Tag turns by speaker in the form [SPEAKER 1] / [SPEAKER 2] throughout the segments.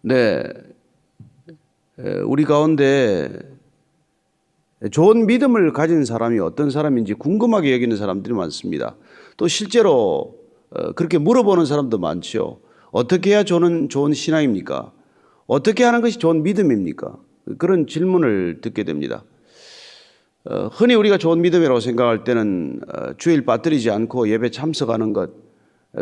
[SPEAKER 1] 네, 우리 가운데 좋은 믿음을 가진 사람이 어떤 사람인지 궁금하게 여기는 사람들이 많습니다. 또 실제로 그렇게 물어보는 사람도 많죠. 어떻게 해야 좋은 신앙입니까? 어떻게 하는 것이 좋은 믿음입니까? 그런 질문을 듣게 됩니다. 흔히 우리가 좋은 믿음이라고 생각할 때는 주일 빠뜨리지 않고 예배 참석하는 것,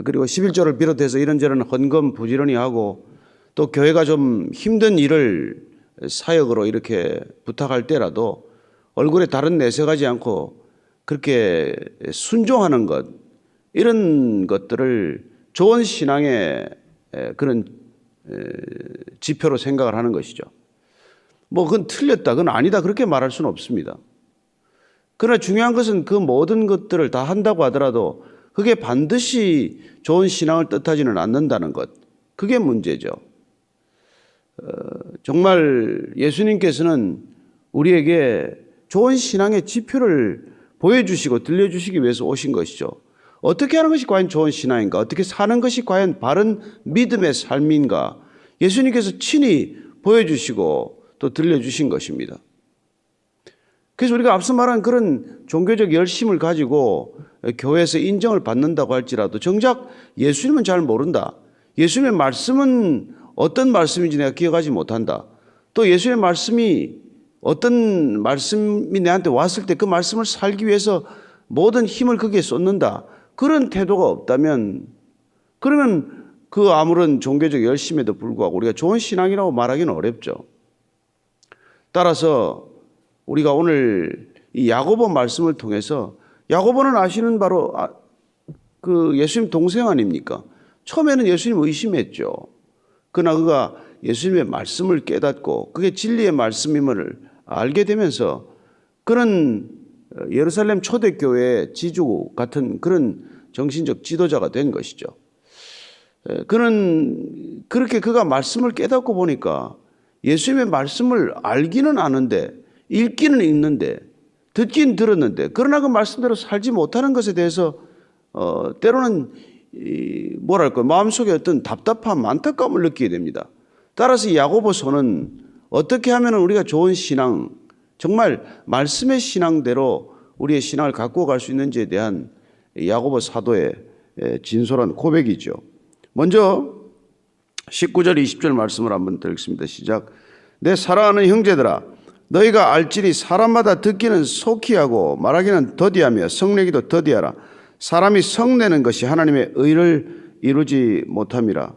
[SPEAKER 1] 그리고 11조를 비롯해서 이런저런 헌금 부지런히 하고, 또 교회가 좀 힘든 일을 사역으로 이렇게 부탁할 때라도 얼굴에 다른 내색하지 않고 그렇게 순종하는 것, 이런 것들을 좋은 신앙의 그런 지표로 생각을 하는 것이죠. 뭐 그건 틀렸다, 그건 아니다, 그렇게 말할 수는 없습니다. 그러나 중요한 것은 그 모든 것들을 다 한다고 하더라도 그게 반드시 좋은 신앙을 뜻하지는 않는다는 것, 그게 문제죠. 정말 예수님께서는 우리에게 좋은 신앙의 지표를 보여주시고 들려주시기 위해서 오신 것이죠. 어떻게 하는 것이 과연 좋은 신앙인가? 어떻게 사는 것이 과연 바른 믿음의 삶인가? 예수님께서 친히 보여주시고 또 들려주신 것입니다. 그래서 우리가 앞서 말한 그런 종교적 열심을 가지고 교회에서 인정을 받는다고 할지라도 정작 예수님은 잘 모른다. 예수님의 말씀은 어떤 말씀인지 내가 기억하지 못한다. 또 예수님의 말씀이 어떤 말씀이 내한테 왔을 때 그 말씀을 살기 위해서 모든 힘을 거기에 쏟는다. 그런 태도가 없다면, 그러면 그 아무런 종교적 열심에도 불구하고 우리가 좋은 신앙이라고 말하기는 어렵죠. 따라서 우리가 오늘 이 야고보 말씀을 통해서, 야고보는 아시는 바로 그 예수님 동생 아닙니까? 처음에는 예수님 의심했죠. 그러나 그가 예수님의 말씀을 깨닫고 그게 진리의 말씀임을 알게 되면서 그런 예루살렘 초대교회의 지주 같은 그런 정신적 지도자가 된 것이죠. 그는 그렇게 그가 말씀을 깨닫고 보니까 예수님의 말씀을 알기는 아는데, 읽기는 읽는데, 듣긴 들었는데, 그러나 그 말씀대로 살지 못하는 것에 대해서 때로는 뭐랄까 마음속에 어떤 답답함, 안타까움을 느끼게 됩니다. 따라서 이 야고보서는 어떻게 하면 우리가 좋은 신앙, 정말 말씀의 신앙대로 우리의 신앙을 갖고 갈 수 있는지에 대한 야고보 사도의 진솔한 고백이죠. 먼저 19절 20절 말씀을 한번 읽습니다. 시작. 내 사랑하는 형제들아, 너희가 알지니 사람마다 듣기는 속히 하고 말하기는 더디하며 성내기도 더디하라. 사람이 성내는 것이 하나님의 의를 이루지 못함이라.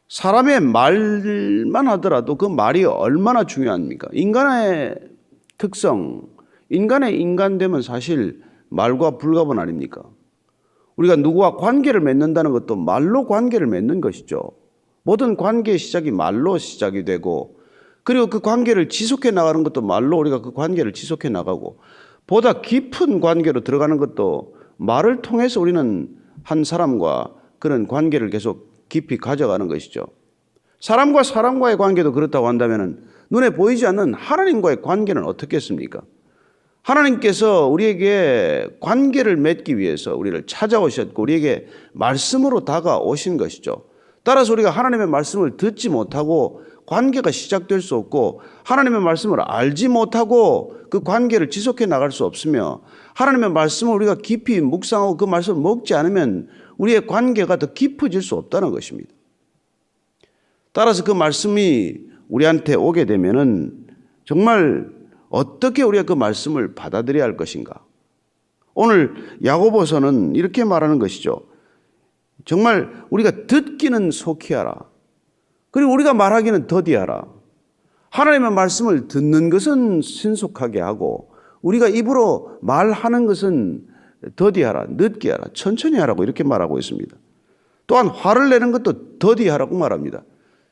[SPEAKER 1] 사람의 말만 하더라도 그 말이 얼마나 중요합니까? 인간의 특성, 인간의 인간됨은 사실 말과 불가분 아닙니까? 우리가 누구와 관계를 맺는다는 것도 말로 관계를 맺는 것이죠. 모든 관계의 시작이 말로 시작이 되고, 그리고 그 관계를 지속해 나가는 것도 말로 우리가 그 관계를 지속해 나가고, 보다 깊은 관계로 들어가는 것도 말을 통해서 우리는 한 사람과 그런 관계를 계속 깊이 가져가는 것이죠. 사람과 사람과의 관계도 그렇다고 한다면 눈에 보이지 않는 하나님과의 관계는 어떻겠습니까? 하나님께서 우리에게 관계를 맺기 위해서 우리를 찾아오셨고 우리에게 말씀으로 다가오신 것이죠. 따라서 우리가 하나님의 말씀을 듣지 못하고 관계가 시작될 수 없고, 하나님의 말씀을 알지 못하고 그 관계를 지속해 나갈 수 없으며, 하나님의 말씀을 우리가 깊이 묵상하고 그 말씀을 먹지 않으면 우리의 관계가 더 깊어질 수 없다는 것입니다. 따라서 그 말씀이 우리한테 오게 되면은 정말 어떻게 우리가 그 말씀을 받아들여야 할 것인가? 오늘 야고보서는 이렇게 말하는 것이죠. 정말 우리가 듣기는 속히 하라. 그리고 우리가 말하기는 더디하라. 하나님의 말씀을 듣는 것은 신속하게 하고 우리가 입으로 말하는 것은 더디하라, 늦게 하라, 천천히 하라고 이렇게 말하고 있습니다. 또한 화를 내는 것도 더디하라고 말합니다.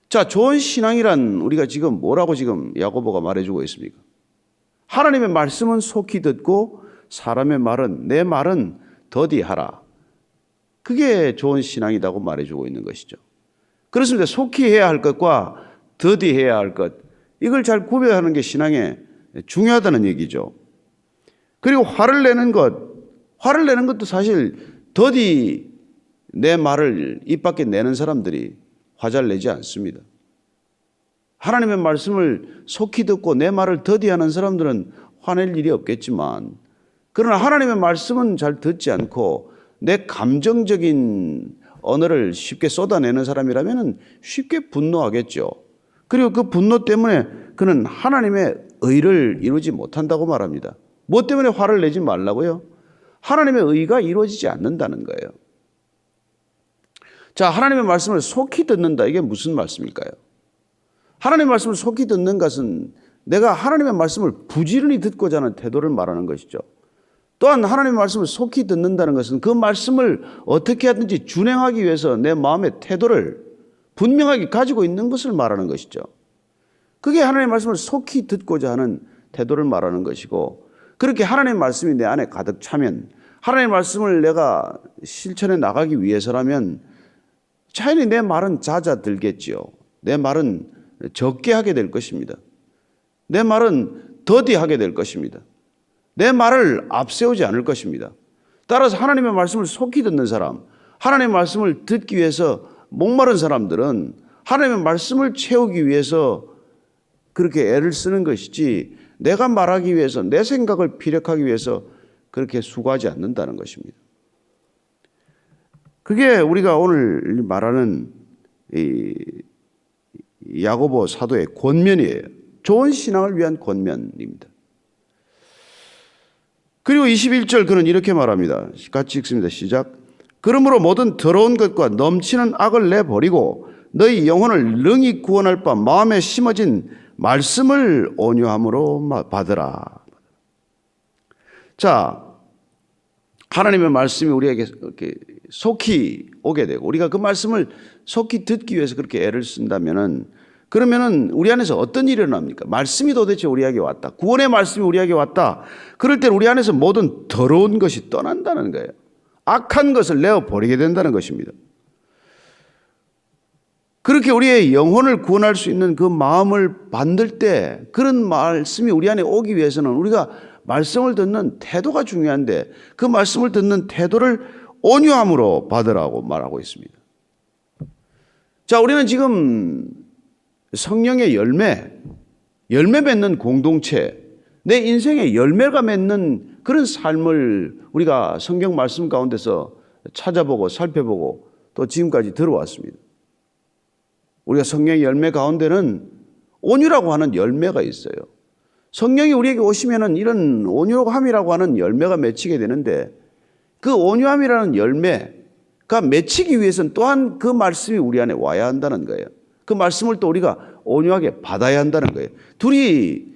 [SPEAKER 1] 자, 좋은 신앙이란 우리가 지금 뭐라고 지금 야고보가 말해주고 있습니까? 하나님의 말씀은 속히 듣고 사람의 말은, 내 말은 더디하라. 그게 좋은 신앙이라고 말해주고 있는 것이죠. 그렇습니다. 속히 해야 할 것과 더디해야 할 것, 이걸 잘 구별하는 게 신앙에 중요하다는 얘기죠. 그리고 화를 내는 것도 사실 더디 내 말을 입 밖에 내는 사람들이 화잘 내지 않습니다. 하나님의 말씀을 속히 듣고 내 말을 더디하는 사람들은 화낼 일이 없겠지만, 그러나 하나님의 말씀은 잘 듣지 않고 내 감정적인 언어를 쉽게 쏟아내는 사람이라면 쉽게 분노하겠죠. 그리고 그 분노 때문에 그는 하나님의 의를 이루지 못한다고 말합니다. 뭐 때문에 화를 내지 말라고요? 하나님의 의가 이루어지지 않는다는 거예요. 자, 하나님의 말씀을 속히 듣는다. 이게 무슨 말씀일까요? 하나님의 말씀을 속히 듣는 것은 내가 하나님의 말씀을 부지런히 듣고자 하는 태도를 말하는 것이죠. 또한 하나님의 말씀을 속히 듣는다는 것은 그 말씀을 어떻게 하든지 준행하기 위해서 내 마음의 태도를 분명하게 가지고 있는 것을 말하는 것이죠. 그게 하나님의 말씀을 속히 듣고자 하는 태도를 말하는 것이고, 그렇게 하나님의 말씀이 내 안에 가득 차면, 하나님의 말씀을 내가 실천해 나가기 위해서라면 자연히 내 말은 잦아들겠지요. 내 말은 적게 하게 될 것입니다. 내 말은 더디하게 될 것입니다. 내 말을 앞세우지 않을 것입니다. 따라서 하나님의 말씀을 속히 듣는 사람, 하나님의 말씀을 듣기 위해서 목마른 사람들은 하나님의 말씀을 채우기 위해서 그렇게 애를 쓰는 것이지, 내가 말하기 위해서, 내 생각을 피력하기 위해서 그렇게 수고하지 않는다는 것입니다. 그게 우리가 오늘 말하는 이 야고보 사도의 권면이에요. 좋은 신앙을 위한 권면입니다. 그리고 21절 그는 이렇게 말합니다. 같이 읽습니다. 시작. 그러므로 모든 더러운 것과 넘치는 악을 내버리고 너희 영혼을 능히 구원할 바 마음에 심어진 말씀을 온유함으로 받으라. 자, 하나님의 말씀이 우리에게 이렇게 속히 오게 되고 우리가 그 말씀을 속히 듣기 위해서 그렇게 애를 쓴다면은, 그러면은 우리 안에서 어떤 일이 일어납니까? 말씀이 도대체 우리에게 왔다. 구원의 말씀이 우리에게 왔다. 그럴 때 우리 안에서 모든 더러운 것이 떠난다는 거예요. 악한 것을 내어버리게 된다는 것입니다. 그렇게 우리의 영혼을 구원할 수 있는 그 마음을 만들 때, 그런 말씀이 우리 안에 오기 위해서는 우리가 말씀을 듣는 태도가 중요한데, 그 말씀을 듣는 태도를 온유함으로 받으라고 말하고 있습니다. 자, 우리는 지금 성령의 열매 맺는 공동체, 내 인생의 열매가 맺는 그런 삶을 우리가 성경 말씀 가운데서 찾아보고 살펴보고 또 지금까지 들어왔습니다. 우리가 성령의 열매 가운데는 온유라고 하는 열매가 있어요. 성령이 우리에게 오시면은 이런 온유함이라고 하는 열매가 맺히게 되는데, 그 온유함이라는 열매가 맺히기 위해서는 또한 그 말씀이 우리 안에 와야 한다는 거예요. 그 말씀을 또 우리가 온유하게 받아야 한다는 거예요. 둘이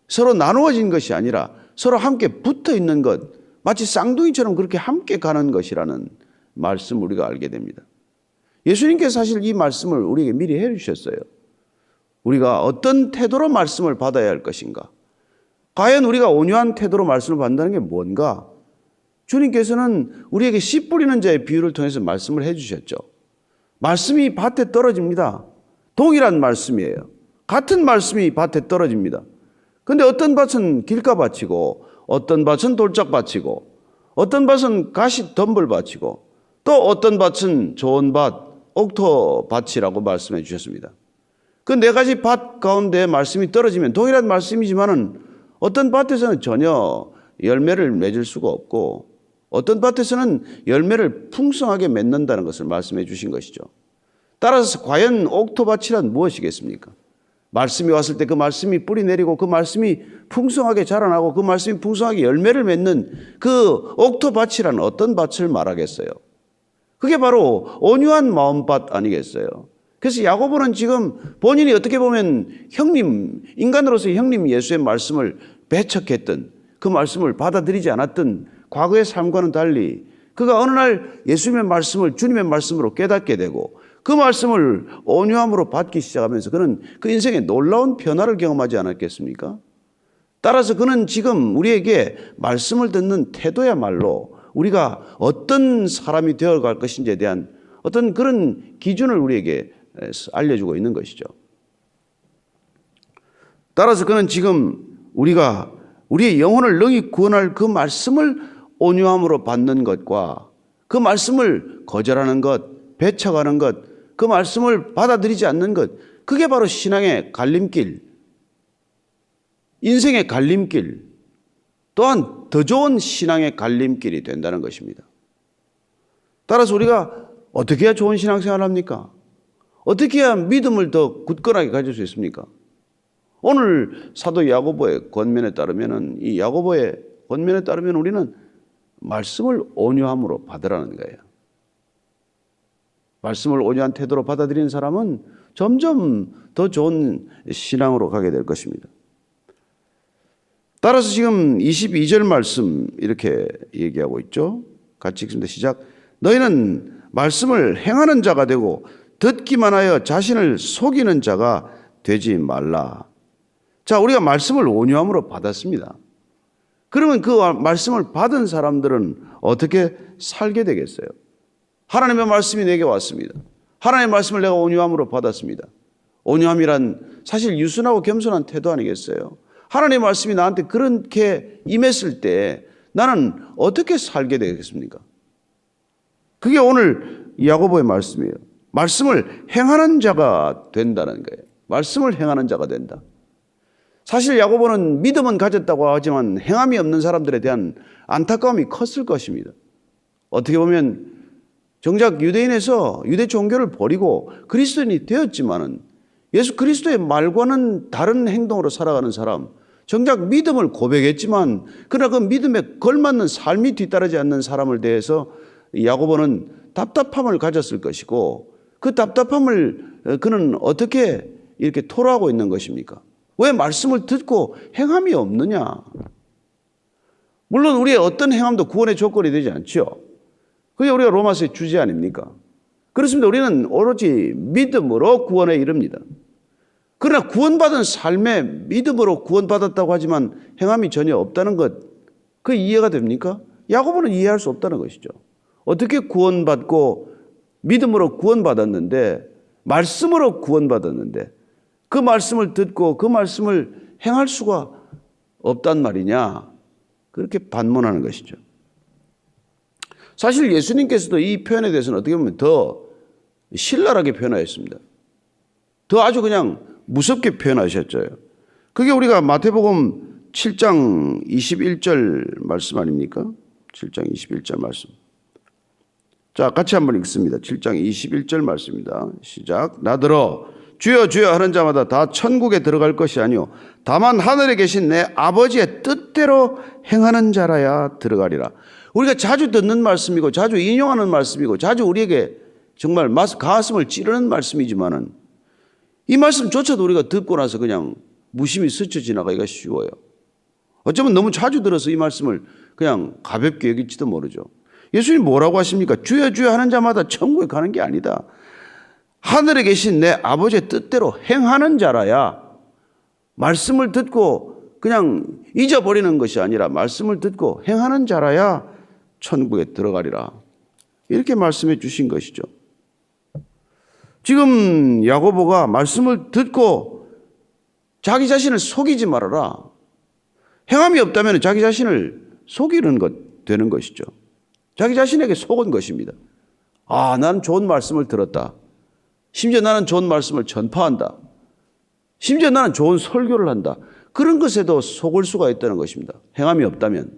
[SPEAKER 1] 서로 나누어진 것이 아니라 서로 함께 붙어 있는 것, 마치 쌍둥이처럼 그렇게 함께 가는 것이라는 말씀을 우리가 알게 됩니다. 예수님께서 사실 이 말씀을 우리에게 미리 해주셨어요. 우리가 어떤 태도로 말씀을 받아야 할 것인가? 과연 우리가 온유한 태도로 말씀을 받는다는 게 뭔가? 주님께서는 우리에게 씨 뿌리는 자의 비유를 통해서 말씀을 해주셨죠. 말씀이 밭에 떨어집니다. 동일한 말씀이에요. 같은 말씀이 밭에 떨어집니다. 그런데 어떤 밭은 길가밭이고, 어떤 밭은 돌짝밭이고, 어떤 밭은 가시 덤불밭이고, 또 어떤 밭은 좋은 밭, 옥토밭이라고 말씀해 주셨습니다. 그 네 가지 밭 가운데 말씀이 떨어지면 동일한 말씀이지만은 어떤 밭에서는 전혀 열매를 맺을 수가 없고, 어떤 밭에서는 열매를 풍성하게 맺는다는 것을 말씀해 주신 것이죠. 따라서 과연 옥토밭이란 무엇이겠습니까? 말씀이 왔을 때 그 말씀이 뿌리 내리고 그 말씀이 풍성하게 자라나고 그 말씀이 풍성하게 열매를 맺는 그 옥토밭이란 어떤 밭을 말하겠어요? 그게 바로 온유한 마음밭 아니겠어요? 그래서 야고보는 지금 본인이 어떻게 보면 형님, 인간으로서 형님 예수의 말씀을 배척했던, 그 말씀을 받아들이지 않았던 과거의 삶과는 달리 그가 어느 날 예수님의 말씀을 주님의 말씀으로 깨닫게 되고 그 말씀을 온유함으로 받기 시작하면서 그는 그 인생에 놀라운 변화를 경험하지 않았겠습니까? 따라서 그는 지금 우리에게 말씀을 듣는 태도야말로 우리가 어떤 사람이 되어갈 것인지에 대한 어떤 그런 기준을 우리에게 알려주고 있는 것이죠. 따라서 그는 지금 우리가 우리의 영혼을 능히 구원할 그 말씀을 온유함으로 받는 것과 그 말씀을 거절하는 것, 배척하는 것, 그 말씀을 받아들이지 않는 것, 그게 바로 신앙의 갈림길, 인생의 갈림길, 또한 더 좋은 신앙의 갈림길이 된다는 것입니다. 따라서 우리가 어떻게 해야 좋은 신앙생활을 합니까? 어떻게 해야 믿음을 더 굳건하게 가질 수 있습니까? 오늘 사도 야고보의 권면에 따르면, 이 야고보의 권면에 따르면 우리는 말씀을 온유함으로 받으라는 거예요. 말씀을 온유한 태도로 받아들이는 사람은 점점 더 좋은 신앙으로 가게 될 것입니다. 따라서 지금 22절 말씀 이렇게 얘기하고 있죠. 같이 읽습니다. 시작. 너희는 말씀을 행하는 자가 되고 듣기만 하여 자신을 속이는 자가 되지 말라. 자, 우리가 말씀을 온유함으로 받았습니다. 그러면 그 말씀을 받은 사람들은 어떻게 살게 되겠어요? 하나님의 말씀이 내게 왔습니다. 하나님의 말씀을 내가 온유함으로 받았습니다. 온유함이란 사실 유순하고 겸손한 태도 아니겠어요? 하나님의 말씀이 나한테 그렇게 임했을 때 나는 어떻게 살게 되겠습니까? 그게 오늘 야고보의 말씀이에요. 말씀을 행하는 자가 된다는 거예요. 말씀을 행하는 자가 된다. 사실 야고보는 믿음은 가졌다고 하지만 행함이 없는 사람들에 대한 안타까움이 컸을 것입니다. 어떻게 보면 정작 유대인에서 유대 종교를 버리고 그리스도인이 되었지만은 예수 그리스도의 말과는 다른 행동으로 살아가는 사람, 정작 믿음을 고백했지만 그러나 그 믿음에 걸맞는 삶이 뒤따르지 않는 사람을 대해서 야고보는 답답함을 가졌을 것이고 그 답답함을 그는 어떻게 이렇게 토로하고 있는 것입니까? 왜 말씀을 듣고 행함이 없느냐? 물론 우리의 어떤 행함도 구원의 조건이 되지 않죠. 그게 우리가 로마서의 주제 아닙니까? 그렇습니다. 우리는 오로지 믿음으로 구원에 이릅니다. 그러나 구원받은 삶에 믿음으로 구원받았다고 하지만 행함이 전혀 없다는 것, 그 이해가 됩니까? 야고보는 이해할 수 없다는 것이죠. 어떻게 구원받고 믿음으로 구원받았는데 말씀으로 구원받았는데 그 말씀을 듣고 그 말씀을 행할 수가 없단 말이냐? 그렇게 반문하는 것이죠. 사실 예수님께서도 이 표현에 대해서는 어떻게 보면 더 신랄하게 표현하였습니다. 더 아주 그냥 무섭게 표현하셨죠. 그게 우리가 마태복음 7장 21절 말씀 아닙니까? 7장 21절 말씀. 자, 같이 한번 읽습니다. 7장 21절 말씀입니다. 시작. 나더러 주여 주여 하는 자마다 다 천국에 들어갈 것이 아니요 다만 하늘에 계신 내 아버지의 뜻대로 행하는 자라야 들어가리라. 우리가 자주 듣는 말씀이고 자주 인용하는 말씀이고 자주 우리에게 정말 가슴을 찌르는 말씀이지만은 이 말씀조차도 우리가 듣고 나서 그냥 무심히 스쳐 지나가기가 쉬워요. 어쩌면 너무 자주 들어서 이 말씀을 그냥 가볍게 여길지도 모르죠. 예수님 뭐라고 하십니까? 주여 주여 하는 자마다 천국에 가는 게 아니다. 하늘에 계신 내 아버지의 뜻대로 행하는 자라야, 말씀을 듣고 그냥 잊어버리는 것이 아니라 말씀을 듣고 행하는 자라야 천국에 들어가리라. 이렇게 말씀해 주신 것이죠. 지금 야고보가 말씀을 듣고 자기 자신을 속이지 말아라. 행함이 없다면 자기 자신을 속이는 것 되는 것이죠. 자기 자신에게 속은 것입니다. 아, 나는 좋은 말씀을 들었다. 심지어 나는 좋은 말씀을 전파한다. 심지어 나는 좋은 설교를 한다. 그런 것에도 속을 수가 있다는 것입니다. 행함이 없다면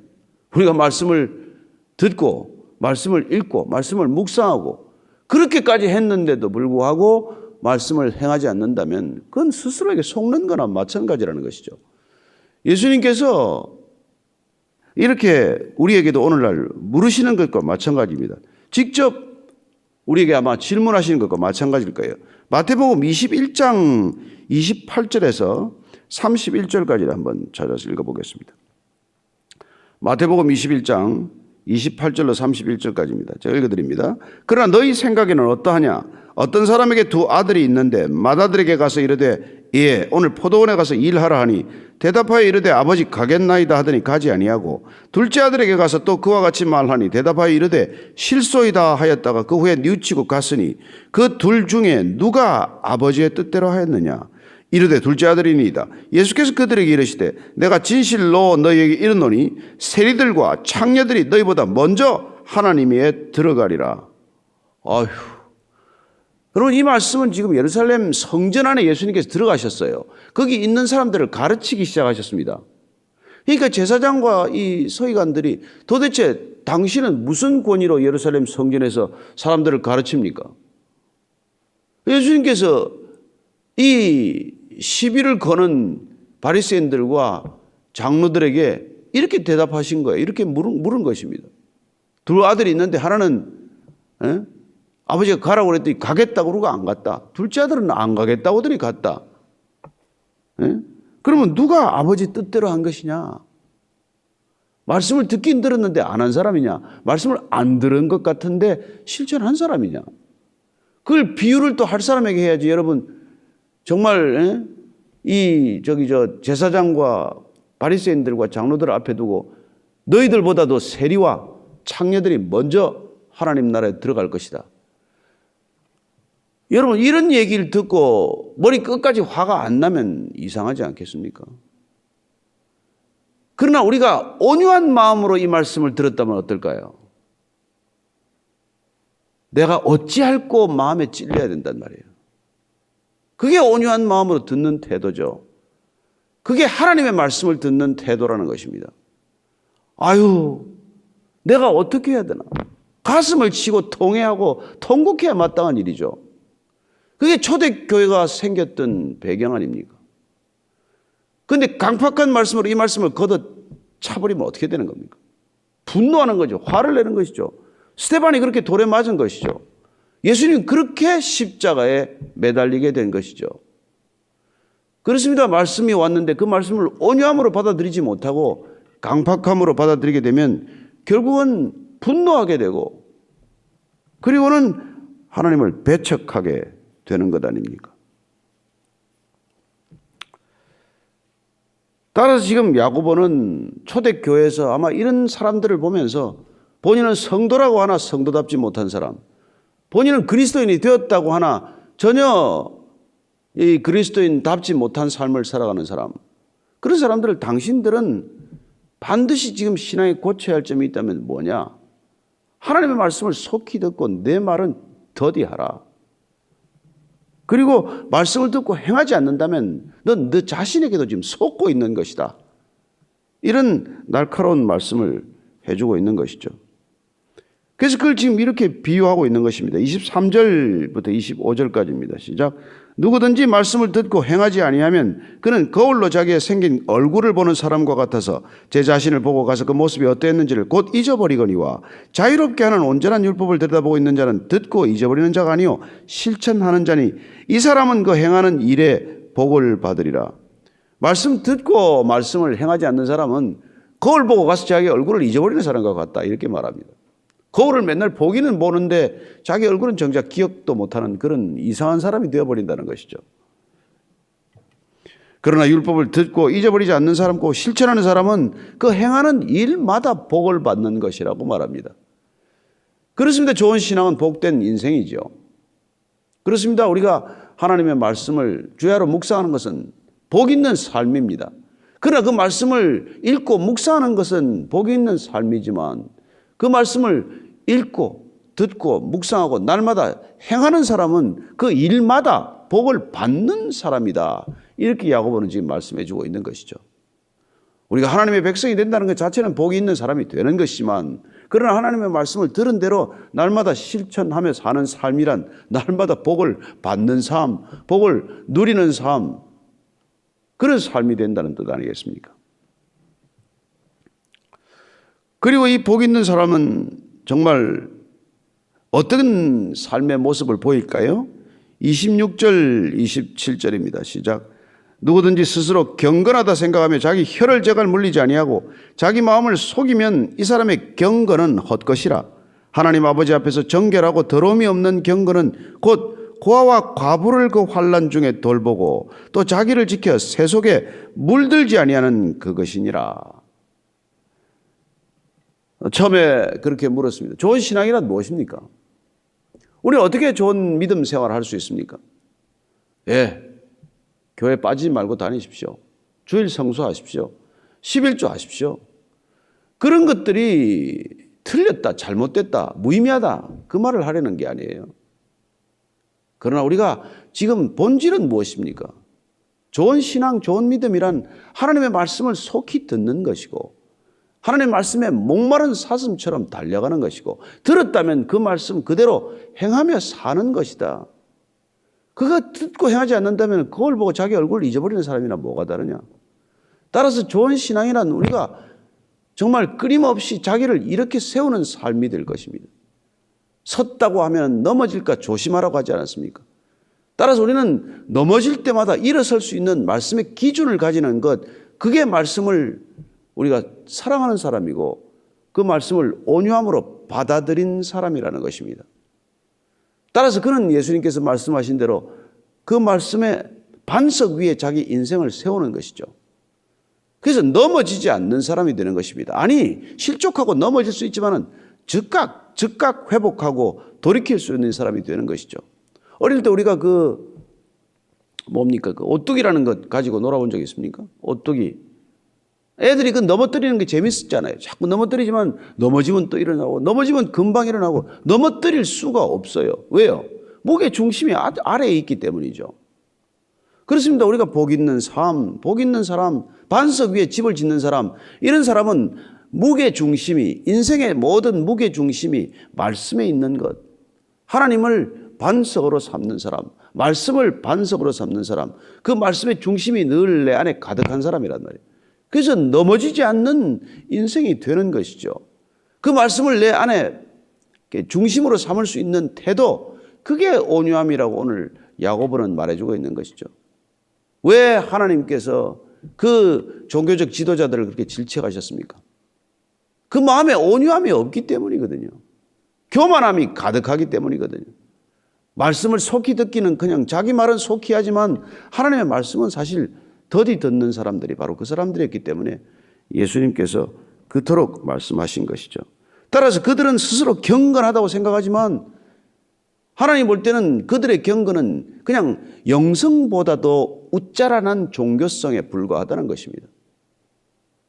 [SPEAKER 1] 우리가 말씀을 듣고 말씀을 읽고 말씀을 묵상하고 그렇게까지 했는데도 불구하고 말씀을 행하지 않는다면 그건 스스로에게 속는 거나 마찬가지라는 것이죠. 예수님께서 이렇게 우리에게도 오늘날 물으시는 것과 마찬가지입니다. 직접 우리에게 아마 질문하시는 것과 마찬가지일 거예요. 마태복음 21장 28절에서 31절까지를 한번 찾아서 읽어보겠습니다. 마태복음 21장 28절로 31절까지입니다. 제가 읽어드립니다. 그러나 너희 생각에는 어떠하냐? 어떤 사람에게 두 아들이 있는데 맏아들에게 가서 이르되 예 오늘 포도원에 가서 일하라 하니 대답하여 이르되 아버지 가겠나이다 하더니 가지 아니하고 둘째 아들에게 가서 또 그와 같이 말하니 대답하여 이르되 실소이다 하였다가 그 후에 뉘우치고 갔으니 그 둘 중에 누가 아버지의 뜻대로 하였느냐? 이르되 둘째 아들이니이다. 예수께서 그들에게 이르시되 내가 진실로 너희에게 이르노니 세리들과 창녀들이 너희보다 먼저 하나님에 들어가리라. 아휴, 여러분, 이 말씀은 지금 예루살렘 성전 안에 예수님께서 들어가셨어요. 거기 있는 사람들을 가르치기 시작하셨습니다. 그러니까 제사장과 이 서기관들이 도대체 당신은 무슨 권위로 예루살렘 성전에서 사람들을 가르칩니까? 예수님께서 이 시비를 거는 바리새인들과 장로들에게 이렇게 대답하신 거예요. 이렇게 물은 것입니다. 두 아들이 있는데 하나는 아버지가 가라고 그랬더니 가겠다고 그러고 안 갔다. 둘째 아들은 안 가겠다고 하더니 갔다. 그러면 누가 아버지 뜻대로 한 것이냐? 말씀을 듣긴 들었는데 안 한 사람이냐? 말씀을 안 들은 것 같은데 실천한 사람이냐? 그걸 비유를 또 할 사람에게 해야지. 여러분, 정말 제사장과 바리새인들과 장로들 앞에 두고 너희들보다도 세리와 창녀들이 먼저 하나님 나라에 들어갈 것이다. 여러분, 이런 얘기를 듣고 머리 끝까지 화가 안 나면 이상하지 않겠습니까? 그러나 우리가 온유한 마음으로 이 말씀을 들었다면 어떨까요? 내가 어찌할꼬 마음에 찔려야 된단 말이에요. 그게 온유한 마음으로 듣는 태도죠. 그게 하나님의 말씀을 듣는 태도라는 것입니다. 아유, 내가 어떻게 해야 되나? 가슴을 치고 통회하고 통곡해야 마땅한 일이죠. 그게 초대교회가 생겼던 배경 아닙니까? 그런데 강팍한 말씀으로 이 말씀을 걷어차버리면 어떻게 되는 겁니까? 분노하는 거죠. 화를 내는 것이죠. 스데반이 그렇게 돌에 맞은 것이죠. 예수님 그렇게 십자가에 매달리게 된 것이죠. 그렇습니다. 말씀이 왔는데 그 말씀을 온유함으로 받아들이지 못하고 강팍함으로 받아들이게 되면 결국은 분노하게 되고 그리고는 하나님을 배척하게 되는 것 아닙니까? 따라서 지금 야고보는 초대교회에서 아마 이런 사람들을 보면서 본인은 성도라고 하나 성도답지 못한 사람, 본인은 그리스도인이 되었다고 하나 전혀 이 그리스도인답지 못한 삶을 살아가는 사람, 그런 사람들을 당신들은 반드시 지금 신앙에 고쳐야 할 점이 있다면 뭐냐? 하나님의 말씀을 속히 듣고 내 말은 더디하라. 그리고 말씀을 듣고 행하지 않는다면 넌 너 자신에게도 지금 속고 있는 것이다. 이런 날카로운 말씀을 해주고 있는 것이죠. 그래서 그걸 지금 이렇게 비유하고 있는 것입니다. 23절부터 25절까지입니다. 시작. 누구든지 말씀을 듣고 행하지 아니하면 그는 거울로 자기의 생긴 얼굴을 보는 사람과 같아서 제 자신을 보고 가서 그 모습이 어떠했는지를 곧 잊어버리거니와 자유롭게 하는 온전한 율법을 들여다보고 있는 자는 듣고 잊어버리는 자가 아니요 실천하는 자니 이 사람은 그 행하는 일에 복을 받으리라. 말씀 듣고 말씀을 행하지 않는 사람은 거울 보고 가서 자기 얼굴을 잊어버리는 사람과 같다. 이렇게 말합니다. 거울을 맨날 보기는 보는데 자기 얼굴은 정작 기억도 못하는 그런 이상한 사람이 되어버린다는 것이죠. 그러나 율법을 듣고 잊어버리지 않는 사람과 실천하는 사람은 그 행하는 일마다 복을 받는 것이라고 말합니다. 그렇습니다. 좋은 신앙은 복된 인생이죠. 그렇습니다. 우리가 하나님의 말씀을 주야로 묵상하는 것은 복 있는 삶입니다. 그러나 그 말씀을 읽고 묵상하는 것은 복 있는 삶이지만 그 말씀을 읽고 듣고 묵상하고 날마다 행하는 사람은 그 일마다 복을 받는 사람이다. 이렇게 야고보는 지금 말씀해 주고 있는 것이죠. 우리가 하나님의 백성이 된다는 것 자체는 복이 있는 사람이 되는 것이지만 그러나 하나님의 말씀을 들은 대로 날마다 실천하며 사는 삶이란 날마다 복을 받는 삶, 복을 누리는 삶, 그런 삶이 된다는 뜻 아니겠습니까? 그리고 이 복 있는 사람은 정말 어떤 삶의 모습을 보일까요? 26절, 27절입니다. 시작. 누구든지 스스로 경건하다 생각하며 자기 혀를 제갈 물리지 아니하고 자기 마음을 속이면 이 사람의 경건은 헛것이라. 하나님 아버지 앞에서 정결하고 더러움이 없는 경건은 곧 고아와 과부를 그 환난 중에 돌보고 또 자기를 지켜 새 속에 물들지 아니하는 그것이니라. 처음에 그렇게 물었습니다. 좋은 신앙이란 무엇입니까? 우리는 어떻게 좋은 믿음 생활을 할 수 있습니까? 교회 빠지지 말고 다니십시오. 주일 성수하십시오. 11조 하십시오. 그런 것들이 틀렸다, 잘못됐다, 무의미하다 그 말을 하려는 게 아니에요. 그러나 우리가 지금 본질은 무엇입니까? 좋은 신앙, 좋은 믿음이란 하나님의 말씀을 속히 듣는 것이고 하나님의 말씀에 목마른 사슴처럼 달려가는 것이고 들었다면 그 말씀 그대로 행하며 사는 것이다. 그거 듣고 행하지 않는다면 그걸 보고 자기 얼굴을 잊어버리는 사람이나 뭐가 다르냐. 따라서 좋은 신앙이란 우리가 정말 끊임없이 자기를 이렇게 세우는 삶이 될 것입니다. 섰다고 하면 넘어질까 조심하라고 하지 않았습니까? 따라서 우리는 넘어질 때마다 일어설 수 있는 말씀의 기준을 가지는 것, 그게 말씀을 우리가 사랑하는 사람이고 그 말씀을 온유함으로 받아들인 사람이라는 것입니다. 따라서 그는 예수님께서 말씀하신 대로 그 말씀의 반석 위에 자기 인생을 세우는 것이죠. 그래서 넘어지지 않는 사람이 되는 것입니다. 아니, 실족하고 넘어질 수 있지만은 즉각 회복하고 돌이킬 수 있는 사람이 되는 것이죠. 어릴 때 우리가 그 오뚜기라는 것 가지고 놀아본 적 있습니까? 오뚜기. 애들이 그 넘어뜨리는 게 재밌었잖아요. 자꾸 넘어뜨리지만 넘어지면 또 일어나고 넘어지면 금방 일어나고 넘어뜨릴 수가 없어요. 왜요? 목의 중심이 아래에 있기 때문이죠. 그렇습니다. 우리가 복 있는 사람, 반석 위에 집을 짓는 사람, 이런 사람은 무게 중심이, 인생의 모든 무게 중심이 말씀에 있는 것. 하나님을 반석으로 삼는 사람, 말씀을 반석으로 삼는 사람, 그 말씀의 중심이 늘 내 안에 가득한 사람이란 말이에요. 그래서 넘어지지 않는 인생이 되는 것이죠. 그 말씀을 내 안에 중심으로 삼을 수 있는 태도, 그게 온유함이라고 오늘 야고보는 말해주고 있는 것이죠. 왜 하나님께서 그 종교적 지도자들을 그렇게 질책하셨습니까? 그 마음에 온유함이 없기 때문이거든요. 교만함이 가득하기 때문이거든요. 말씀을 속히 듣기는 그냥 자기 말은 속히 하지만 하나님의 말씀은 사실 더디 듣는 사람들이 바로 그 사람들이었기 때문에 예수님께서 그토록 말씀하신 것이죠. 따라서 그들은 스스로 경건하다고 생각하지만 하나님 볼 때는 그들의 경건은 그냥 영성보다도 우짜란한 종교성에 불과하다는 것입니다.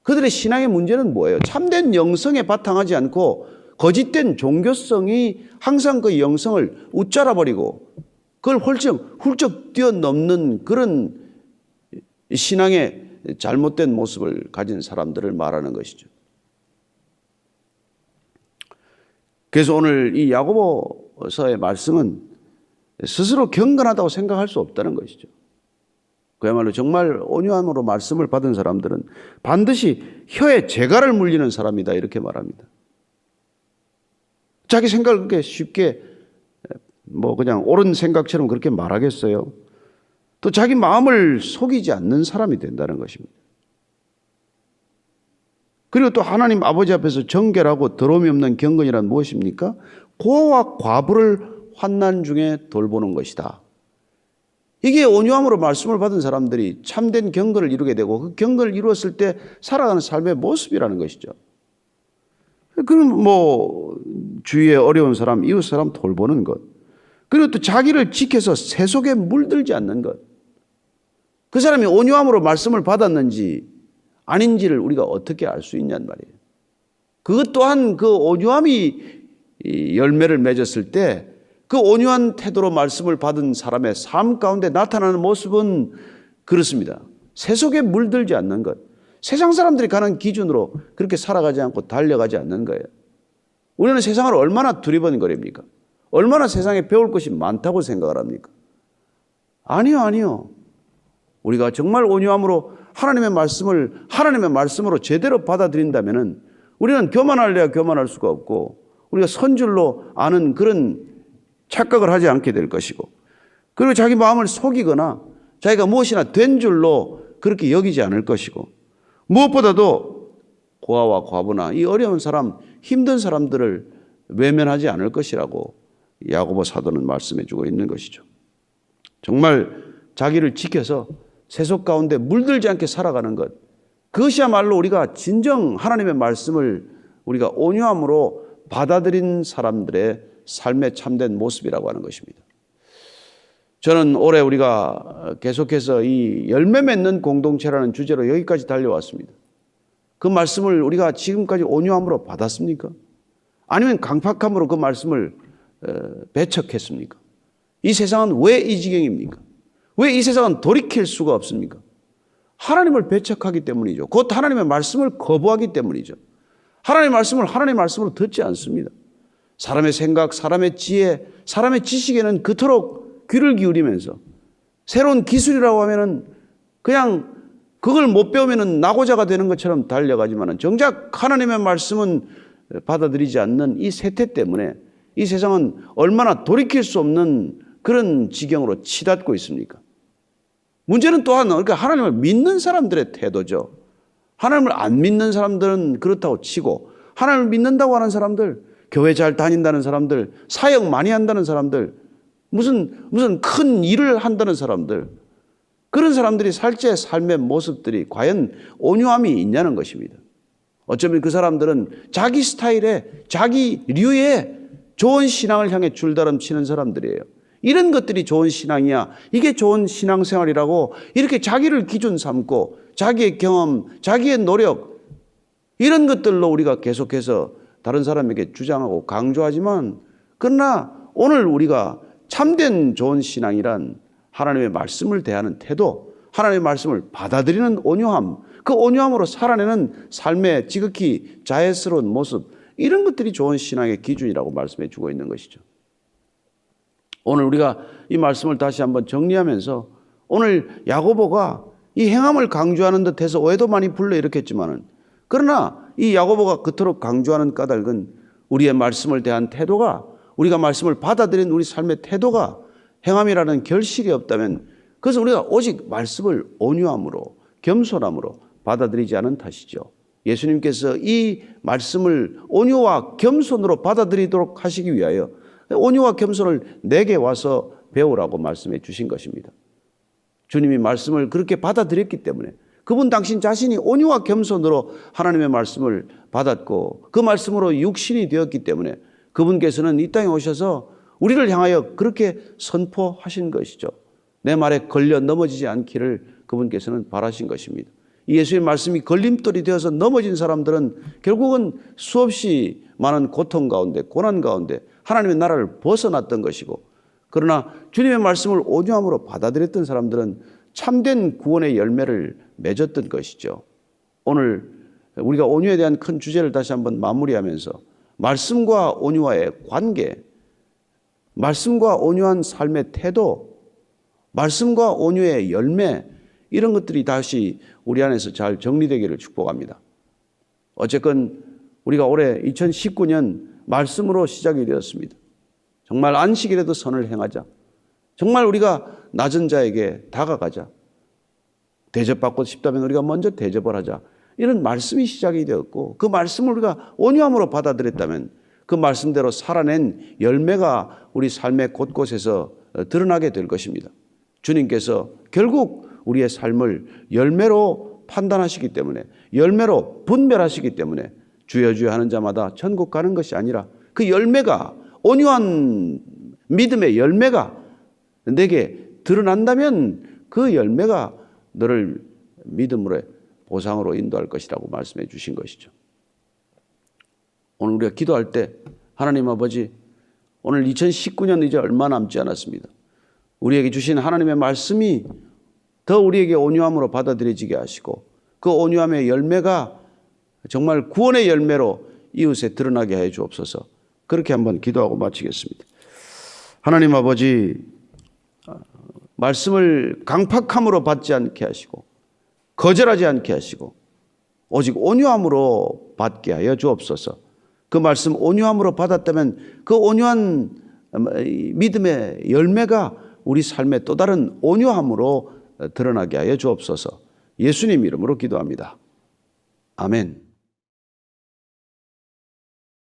[SPEAKER 1] 그들의 신앙의 문제는 뭐예요? 참된 영성에 바탕하지 않고 거짓된 종교성이 항상 그 영성을 웃자라버리고 그걸 훌쩍 뛰어넘는 그런 신앙의 잘못된 모습을 가진 사람들을 말하는 것이죠. 그래서 오늘 이 야고보서의 말씀은 스스로 경건하다고 생각할 수 없다는 것이죠. 그야말로 정말 온유함으로 말씀을 받은 사람들은 반드시 혀에 재갈을 물리는 사람이다 이렇게 말합니다. 자기 생각을 그렇게 쉽게 그냥 옳은 생각처럼 그렇게 말하겠어요? 또 자기 마음을 속이지 않는 사람이 된다는 것입니다. 그리고 또 하나님 아버지 앞에서 정결하고 더러움이 없는 경건이란 무엇입니까? 고아와 과부를 환난 중에 돌보는 것이다. 이게 온유함으로 말씀을 받은 사람들이 참된 경건을 이루게 되고 그 경건을 이루었을 때 살아가는 삶의 모습이라는 것이죠. 그럼 주위에 어려운 사람, 이웃 사람 돌보는 것. 그리고 또 자기를 지켜서 새 속에 물들지 않는 것. 그 사람이 온유함으로 말씀을 받았는지 아닌지를 우리가 어떻게 알 수 있냔 말이에요. 그것 또한 그 온유함이 열매를 맺었을 때 그 온유한 태도로 말씀을 받은 사람의 삶 가운데 나타나는 모습은 그렇습니다. 새 속에 물들지 않는 것. 세상 사람들이 가는 기준으로 그렇게 살아가지 않고 달려가지 않는 거예요. 우리는 세상을 얼마나 두리번거립니까? 얼마나 세상에 배울 것이 많다고 생각을 합니까? 아니요. 우리가 정말 온유함으로 하나님의 말씀으로 제대로 받아들인다면은 우리는 교만할래야 교만할 수가 없고 우리가 선줄로 아는 그런 착각을 하지 않게 될 것이고 그리고 자기 마음을 속이거나 자기가 무엇이나 된 줄로 그렇게 여기지 않을 것이고 무엇보다도 고아와 과부나 이 어려운 사람, 힘든 사람들을 외면하지 않을 것이라고 야고보 사도는 말씀해 주고 있는 것이죠. 정말 자기를 지켜서 세속 가운데 물들지 않게 살아가는 것, 그것이야말로 우리가 진정 하나님의 말씀을 우리가 온유함으로 받아들인 사람들의 삶의 참된 모습이라고 하는 것입니다. 저는 올해 우리가 계속해서 이 열매 맺는 공동체라는 주제로 여기까지 달려왔습니다. 그 말씀을 우리가 지금까지 온유함으로 받았습니까? 아니면 강팍함으로 그 말씀을 배척했습니까? 이 세상은 왜 이 지경입니까? 왜 이 세상은 돌이킬 수가 없습니까? 하나님을 배척하기 때문이죠. 곧 하나님의 말씀을 거부하기 때문이죠. 하나님의 말씀을 하나님의 말씀으로 듣지 않습니다. 사람의 생각, 사람의 지혜, 사람의 지식에는 그토록 귀를 기울이면서 새로운 기술이라고 하면은 그냥 그걸 못 배우면은 나고자가 되는 것처럼 달려가지만은 정작 하나님의 말씀은 받아들이지 않는 이 세태 때문에 이 세상은 얼마나 돌이킬 수 없는 그런 지경으로 치닫고 있습니까? 문제는 또한 그러니까 하나님을 믿는 사람들의 태도죠. 하나님을 안 믿는 사람들은 그렇다고 치고 하나님을 믿는다고 하는 사람들, 교회 잘 다닌다는 사람들, 사역 많이 한다는 사람들, 무슨 큰 일을 한다는 사람들, 그런 사람들이 실제 삶의 모습들이 과연 온유함이 있냐는 것입니다. 어쩌면 그 사람들은 자기 스타일에 자기 류의 좋은 신앙을 향해 줄다름치는 사람들이에요. 이런 것들이 좋은 신앙이야, 이게 좋은 신앙생활이라고 이렇게 자기를 기준 삼고 자기의 경험, 자기의 노력 이런 것들로 우리가 계속해서 다른 사람에게 주장하고 강조하지만 그러나 오늘 우리가 참된 좋은 신앙이란 하나님의 말씀을 대하는 태도, 하나님의 말씀을 받아들이는 온유함, 그 온유함으로 살아내는 삶의 지극히 자애스러운 모습, 이런 것들이 좋은 신앙의 기준이라고 말씀해 주고 있는 것이죠. 오늘 우리가 이 말씀을 다시 한번 정리하면서 오늘 야고보가 이 행함을 강조하는 듯해서 오해도 많이 불러일으켰지만은 그러나 이 야고보가 그토록 강조하는 까닭은 우리의 말씀을 대한 태도가, 우리가 말씀을 받아들인 우리 삶의 태도가 행함이라는 결실이 없다면 그것은 우리가 오직 말씀을 온유함으로 겸손함으로 받아들이지 않은 탓이죠. 예수님께서 이 말씀을 온유와 겸손으로 받아들이도록 하시기 위하여 온유와 겸손을 내게 와서 배우라고 말씀해 주신 것입니다. 주님이 말씀을 그렇게 받아들였기 때문에 그분 당신 자신이 온유와 겸손으로 하나님의 말씀을 받았고 그 말씀으로 육신이 되었기 때문에 그분께서는 이 땅에 오셔서 우리를 향하여 그렇게 선포하신 것이죠. 내 말에 걸려 넘어지지 않기를 그분께서는 바라신 것입니다. 이 예수의 말씀이 걸림돌이 되어서 넘어진 사람들은 결국은 수없이 많은 고통 가운데, 고난 가운데 하나님의 나라를 벗어났던 것이고, 그러나 주님의 말씀을 온유함으로 받아들였던 사람들은 참된 구원의 열매를 맺었던 것이죠. 오늘 우리가 온유에 대한 큰 주제를 다시 한번 마무리하면서 말씀과 온유와의 관계, 말씀과 온유한 삶의 태도, 말씀과 온유의 열매, 이런 것들이 다시 우리 안에서 잘 정리되기를 축복합니다. 어쨌건 우리가 올해 2019년 말씀으로 시작이 되었습니다. 정말 안식일에도 선을 행하자. 정말 우리가 낮은 자에게 다가가자. 대접받고 싶다면 우리가 먼저 대접을 하자. 이런 말씀이 시작이 되었고 그 말씀을 우리가 온유함으로 받아들였다면 그 말씀대로 살아낸 열매가 우리 삶의 곳곳에서 드러나게 될 것입니다. 주님께서 결국 우리의 삶을 열매로 판단하시기 때문에, 열매로 분별하시기 때문에 주여 주여 하는 자마다 천국 가는 것이 아니라 그 열매가, 온유한 믿음의 열매가 내게 드러난다면 그 열매가 너를 믿음으로의 보상으로 인도할 것이라고 말씀해 주신 것이죠. 오늘 우리가 기도할 때 하나님 아버지, 오늘 2019년 이제 얼마 남지 않았습니다. 우리에게 주신 하나님의 말씀이 더 우리에게 온유함으로 받아들여지게 하시고 그 온유함의 열매가 정말 구원의 열매로 이웃에 드러나게 해 주옵소서. 그렇게 한번 기도하고 마치겠습니다. 하나님 아버지, 말씀을 강팍함으로 받지 않게 하시고 거절하지 않게 하시고 오직 온유함으로 받게 하여 주옵소서. 그 말씀 온유함으로 받았다면 그 온유한 믿음의 열매가 우리 삶의 또 다른 온유함으로 드러나게 하여 주옵소서. 예수님 이름으로 기도합니다. 아멘.